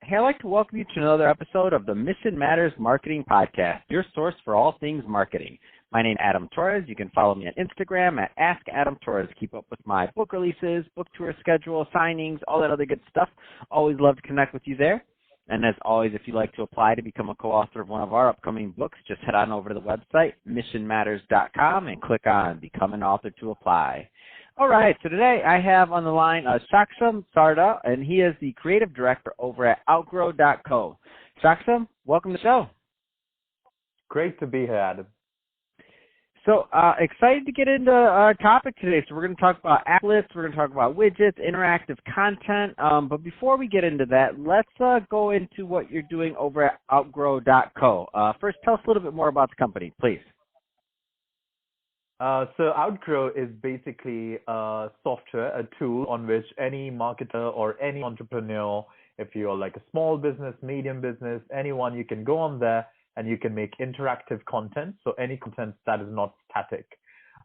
Hey, I'd like to welcome you to another episode of the Mission Matters Marketing Podcast, your source for all things marketing. My name is Adam Torres. You can follow me on Instagram at AskAdamTorres. Keep up with my book releases, book tour schedule, signings, all that other good stuff. Always love to connect with you there. And as always, if you'd like to apply to become a co-author of one of our upcoming books, just head on over to the website, missionmatters.com, and click on Become an Author to apply. All right, so today I have on the line Saksham Sharda, and he is the creative director over at Outgrow.co. Saksham, welcome to the show. Great to be here, Adam. So excited to get into our topic today. So we're going to talk about Applets, we're going to talk about widgets, interactive content. But before we get into that, let's go into what you're doing over at Outgrow.co. First, tell us a little bit more about the company, please. So Outgrow is basically a software, a tool on which any marketer or any entrepreneur, if you're like a small business, medium business, anyone, you can go on there and you can make interactive content. So any content that is not static.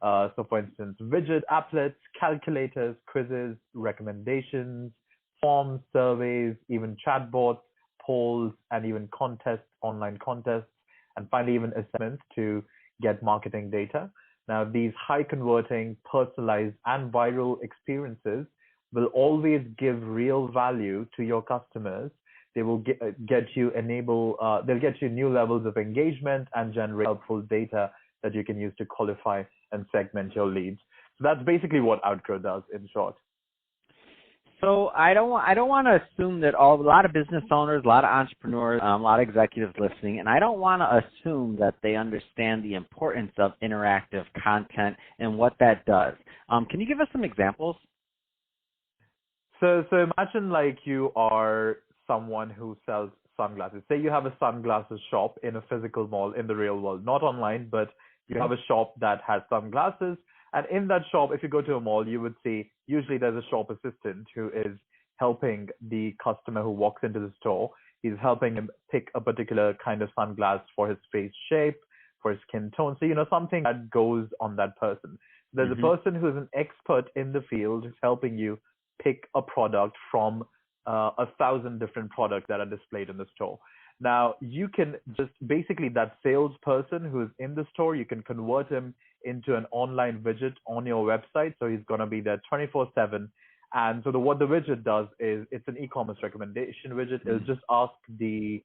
So for instance, widget, applets, calculators, quizzes, recommendations, forms, surveys, even chatbots, polls, and even contests, online contests, and finally even assessments to get marketing data. Now, these high converting, personalized, and viral experiences will always give real value to your customers. They will get you they'll get you new levels of engagement and generate helpful data that you can use to qualify and segment your leads. So that's basically what Outgrow does in short. So I don't want to assume that a lot of business owners, a lot of entrepreneurs, a lot of executives listening, and I don't want to assume that they understand the importance of interactive content and what that does. Can you give us some examples? So imagine like you are someone who sells sunglasses. Say you have a sunglasses shop in a physical mall in the real world, not online, but you have a shop that has sunglasses. And in that shop, if you go to a mall, you would see usually there's a shop assistant who is helping the customer who walks into the store. He's helping him pick a particular kind of sunglass for his face shape, for his skin tone. So, something that goes on that person. There's a person who is an expert in the field who's helping you pick a product from 1,000 different products that are displayed in the store. Now, you can just basically that salesperson who is in the store, you can convert him into an online widget on your website. So he's going to be there 24/7. And so what the widget does is it's an e-commerce recommendation widget. It'll just ask the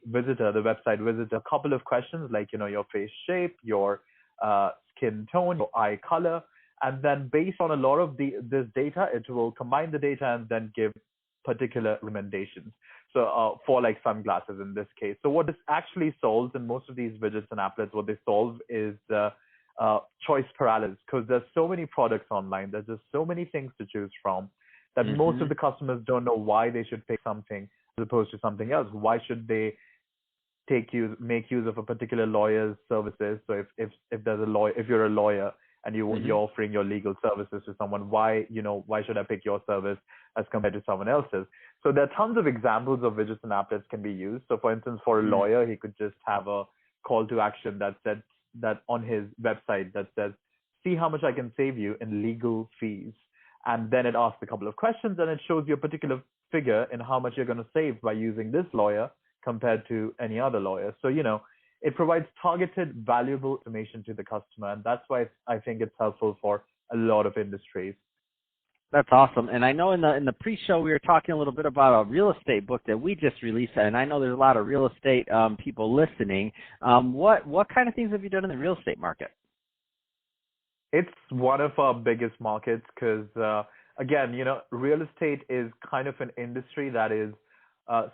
visitor, the website visitor, a couple of questions like, your face shape, your skin tone, your eye color. And then based on a lot of this data, it will combine the data and then give particular recommendations. So for like sunglasses in this case. So what this actually solves in most of these widgets and applets, what they solve is choice paralysis, because there's so many products online. There's just so many things to choose from that most of the customers don't know why they should pick something as opposed to something else. Why should they make use of a particular lawyer's services? So if there's a lawyer, if you're a lawyer and you're offering your legal services to someone, why should I pick your service as compared to someone else's? So there are tons of examples of widgets and applets can be used. So for instance, for a lawyer, he could just have a call to action that on his website that says, see how much I can save you in legal fees. And then it asks a couple of questions and it shows you a particular figure in how much you're going to save by using this lawyer compared to any other lawyer. So, it provides targeted, valuable information to the customer. And that's why I think it's helpful for a lot of industries. That's awesome. And I know in the pre-show we were talking a little bit about a real estate book that we just released, and I know there's a lot of real estate people listening. What kind of things have you done in the real estate market? It's one of our biggest markets because, again, real estate is kind of an industry that is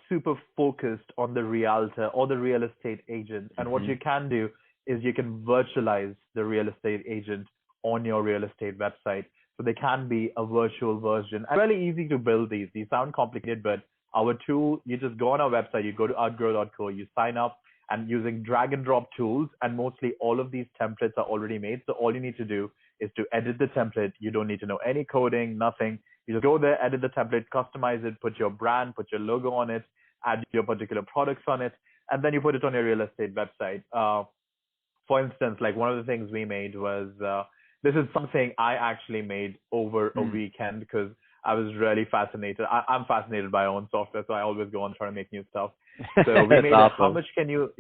super focused on the realtor or the real estate agent. And what you can do is you can virtualize the real estate agent on your real estate website. So they can be a virtual version. And really easy to build these. These sound complicated, but our tool, you just go on our website, you go to outgrow.co, you sign up, and using drag and drop tools, and mostly all of these templates are already made. So all you need to do is to edit the template. You don't need to know any coding, nothing. You just go there, edit the template, customize it, put your brand, put your logo on it, add your particular products on it, and then you put it on your real estate website. For instance, like one of the things we made was, this is something I actually made over a weekend because I was really fascinated. I'm fascinated by our own software, so I always go on trying to make new stuff. So we made awesome. how much can you,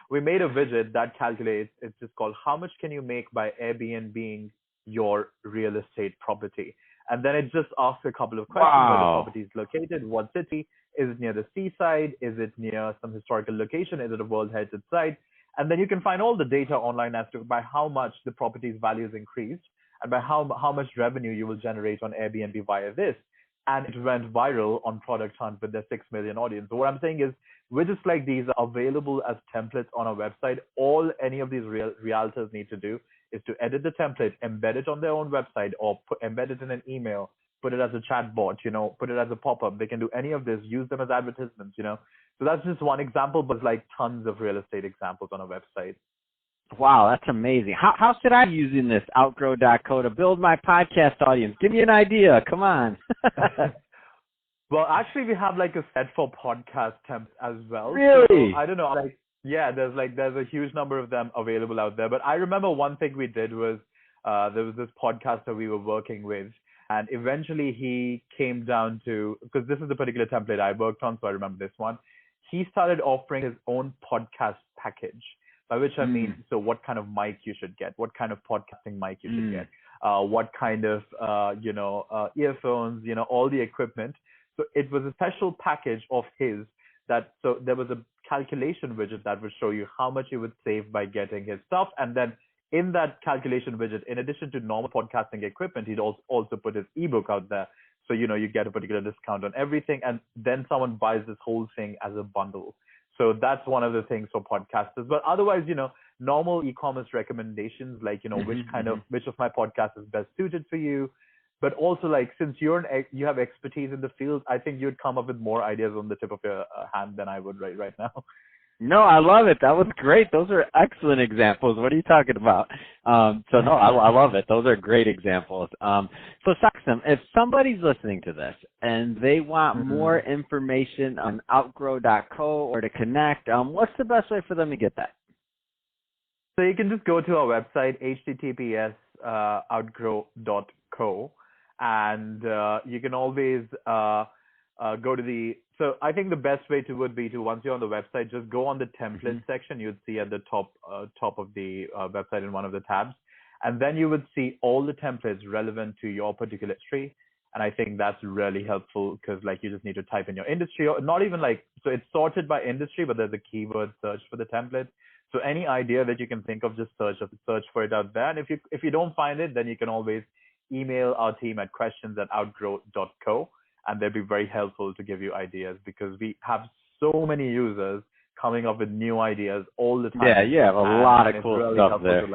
we made a widget that calculates, it's just called how much can you make by Airbnb your real estate property. And then it just asks a couple of questions. Where the property is located, what city, is it near the seaside, is it near some historical location, is it a World Heritage Site? And then you can find all the data online as to by how much the property's value is increased and by how much revenue you will generate on Airbnb via this. And it went viral on Product Hunt with their 6 million audience. So what I'm saying is widgets like these are available as templates on our website. All any of these realtors need to do is to edit the template, embed it on their own website, or embed it in an email, put it as a chat bot, put it as a pop-up. They can do any of this, use them as advertisements, So that's just one example, but like tons of real estate examples on our website. Wow, that's amazing. How should I be using this Outgrow.co to build my podcast audience? Give me an idea. Come on. Well, actually, we have like a set for podcast temps as well. Really? So, I don't know. There's a huge number of them available out there. But I remember one thing we did was there was this podcaster we were working with. And eventually he came down to, because this is the particular template I worked on, so I remember this one. He started offering his own podcast package, by which I mean, so what kind of mic you should get, what kind of podcasting mic you should get, what kind of, earphones, all the equipment. So it was a special package of his so there was a calculation widget that would show you how much you would save by getting his stuff. And then in that calculation widget, in addition to normal podcasting equipment, he'd also put his ebook out there. So, you get a particular discount on everything. And then someone buys this whole thing as a bundle. So that's one of the things for podcasters. But otherwise, normal e-commerce recommendations, like, which of my podcasts is best suited for you. But also, like, since you have expertise in the field, I think you'd come up with more ideas on the tip of your hand than I would right now. No, I love it. That was great. Those are excellent examples. What are you talking about? I love it. Those are great examples. So, Saksham, if somebody's listening to this and they want more information on Outgrow.co or to connect, what's the best way for them to get that? So you can just go to our website, https outgrow.co, and you can always go to so I think the best way would be to, once you're on the website, just go on the template section. You'd see at the top of the website in one of the tabs, and then you would see all the templates relevant to your particular industry. And I think that's really helpful because, like, you just need to type in your industry, or not even so it's sorted by industry, but there's a keyword search for the template. So any idea that you can think of, just search for it out there. And if you don't find it, then you can always email our team at questions@outgrow.co, and they'll be very helpful to give you ideas, because we have so many users coming up with new ideas all the time. Yeah, you have a lot of cool stuff there.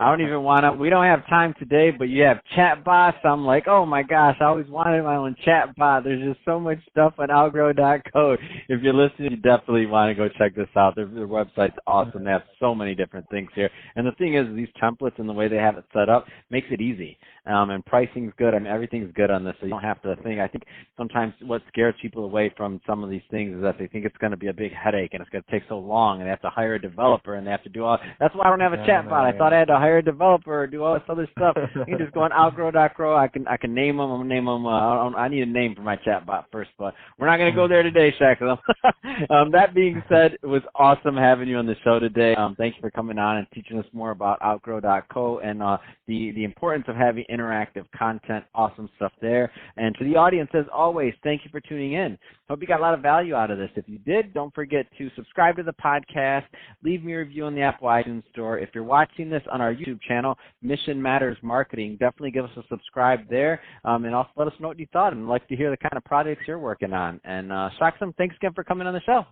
I don't even we don't have time today, but you have chat bots. I'm like, oh my gosh, I always wanted my own chat bot. There's just so much stuff on Outgrow.co. If you're listening, you definitely want to go check this out. Their website's awesome. They have so many different things here. And the thing is, these templates and the way they have it set up makes it easy. And pricing's good. I mean, everything's good on this, so you don't have to think. I think sometimes what scares people away from some of these things is that they think it's going to be a big headache and it's going to take so long, and they have to hire a developer and they have to do all. That's why I don't have a chat bot. I thought I had to hire a developer or do all this other stuff. You can just go on Outgrow.co. I can name them. I'm gonna name them. I need a name for my chat bot first, but we're not gonna go there today, Saksham. That being said, it was awesome having you on the show today. Thank you for coming on and teaching us more about Outgrow.co and the importance of having interactive content. Awesome stuff there. And to the audience, as always, thank you for tuning in. Hope you got a lot of value out of this. If you did, don't forget to subscribe to the podcast. Leave me a review on the Apple iTunes Store. If you're watching this on our YouTube channel, Mission Matters Marketing, definitely give us a subscribe there, and also let us know what you thought, and I'd like to hear the kind of projects you're working on. And Saksham, thanks again for coming on the show.